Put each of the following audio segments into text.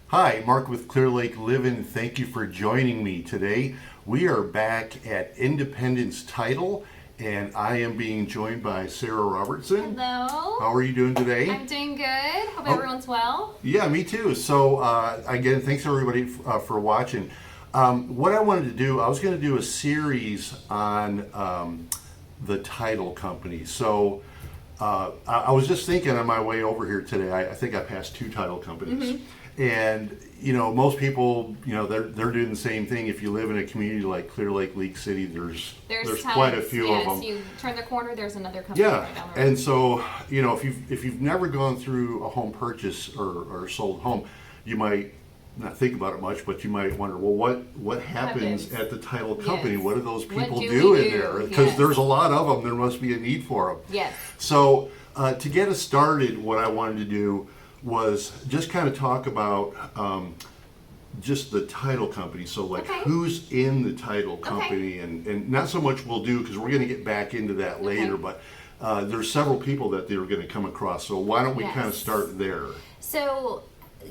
Hi, Mark with Clear Lake Living. Thank you for joining me today. We are back at Independence Title, and I am being joined by Sarah Robertson. Hello. How are you doing today? I'm doing good. Hope everyone's well. Yeah, me too. So, again, thanks everybody for watching. What I wanted to do, I was going to do a series on the title company. So, I was just thinking on my way over here today, I think I passed two title companies. And, most people, they're doing the same thing. If you live in a community like Clear Lake, League City, there's quite a few of them. Yes, you turn the corner, there's another company Yeah, right down the road. and so if you've never gone through a home purchase or sold home, you might not think about it much, but you might wonder, well, what happens at the title company? Yes. What do those What people do do we in do? there? Because Yes. there's a lot of them. There must be a need for them. Yes. So to get us started, what I wanted to do was just kind of talk about just the title company. So like Okay. who's in the title company, and not so much we'll do because we're going to get back into that later, but there's several people that they're going to come across. So why don't we kind of Yes. start there? So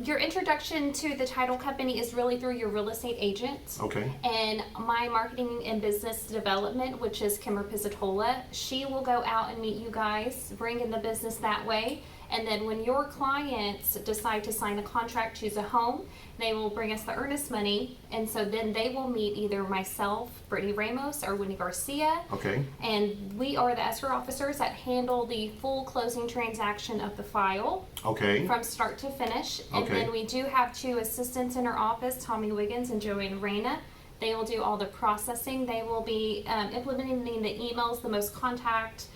your introduction to the title company is really through your real estate agent. Okay. And my marketing and business development, which is Kimmer Pizzatola, she will go out and meet you guys, bring in the business that way. And then when your clients decide to sign a contract, choose a home, they will bring us the earnest money. And so then they will meet either myself, Brittany Ramos, or Winnie Garcia. Okay. And we are the escrow officers that handle the full closing transaction of the file Okay. from start to finish. And Okay. then we do have two assistants in our office, Tommy Wiggins and Joanne Reyna. They will do all the processing. They will be implementing the emails, the most contact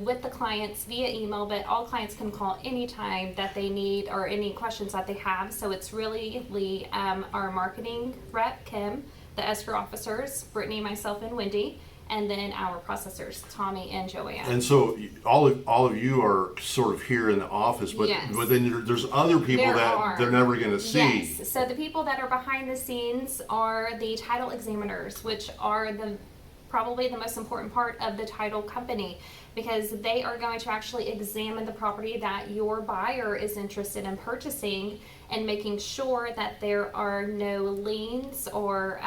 with the clients via email, but all clients can call anytime that they need or any questions that they have. So it's really our marketing rep, Kim, the escrow officers, Brittany, myself, and Wendy, and then our processors, Tommy and Joanne. And so all of you are sort of here in the office, but Yes. then there's other people There that are. they're never going to see. Yes. So the people that are behind the scenes are the title examiners, which are probably the most important part of the title company, because they are going to actually examine the property that your buyer is interested in purchasing and making sure that there are no liens or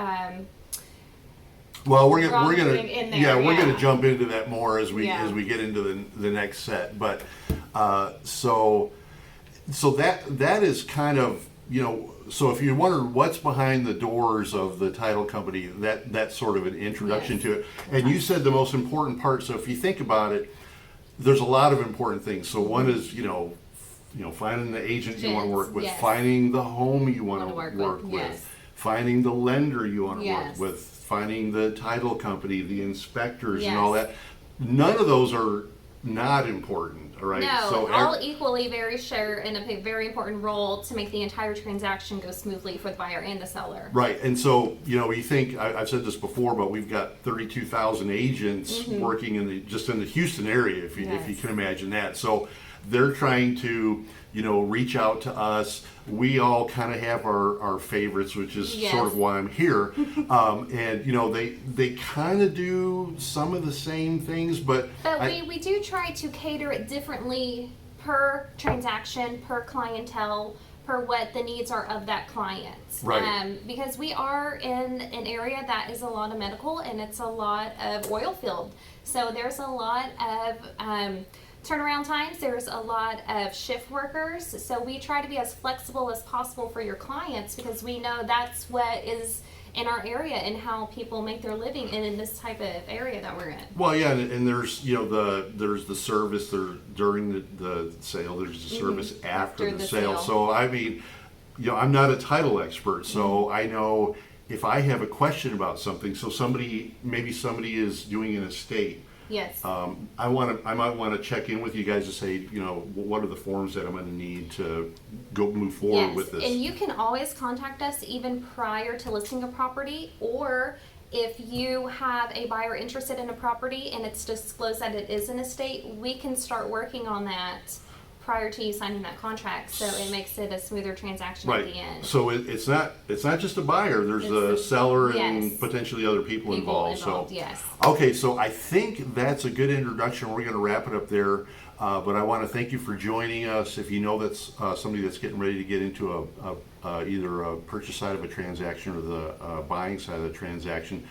Well, we're wrongdoing gonna in there, we're yeah. gonna jump into that more as we Yeah. get into the next set. But so that is kind of, so if you wonder what's behind the doors of the title company, that's sort of an introduction Yes. to it. And you said the most important part. So if you think about it, there's a lot of important things. So one is finding the agent you want to work with, Yes. finding the home you want to Wanna work work with, with, yes. finding the lender you want to Yes. work with, finding the title company, the inspectors, and Yes. all that. None of those are not important, all right? no, So all equally share in a very important role to make the entire transaction go smoothly for the buyer and the seller. right, and so you think I've said this before, but we've got 32,000 agents working just in the Houston area, if you Yes. can imagine that. So they're trying to reach out to us. We all kind of have our favorites, which is Yes. sort of why I'm here. And they kind of do some of the same things, but But we do try to cater it differently per transaction, per clientele, per what the needs are of that client. Right. Because we are in an area that is a lot of medical and it's a lot of oil field. So there's a lot of turnaround times, there's a lot of shift workers. So we try to be as flexible as possible for your clients because we know that's what is in our area and how people make their living in this type of area that we're in. well, yeah, and there's there's the service there during the sale. There's the service after the sale. So I mean, I'm not a title expert, so I know if I have a question about something. So maybe somebody is doing an estate. Yes. I might want to check in with you guys to say, what are the forms that I'm going to need to go move forward with this. And you can always contact us even prior to listing a property, or if you have a buyer interested in a property and it's disclosed that it is an estate, we can start working on that prior to you signing that contract, so it makes it a smoother transaction at the Right. end. So it's not just a buyer. There's It's the the- seller and yes. potentially other people involved. So yes. okay, so I think that's a good introduction. We're going to wrap it up there. But I want to thank you for joining us. If you know that's somebody that's getting ready to get into either a purchase side of a transaction or the buying side of the transaction,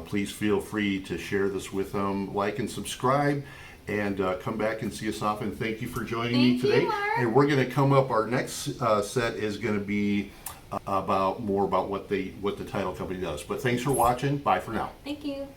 please feel free to share this with them. Like and subscribe, and come back and see us often. Thank you for joining me Thank you, today. Mark. And we're going to come up. Our next set is going to be about what the title company does. But thanks for watching. Bye for now. Thank you.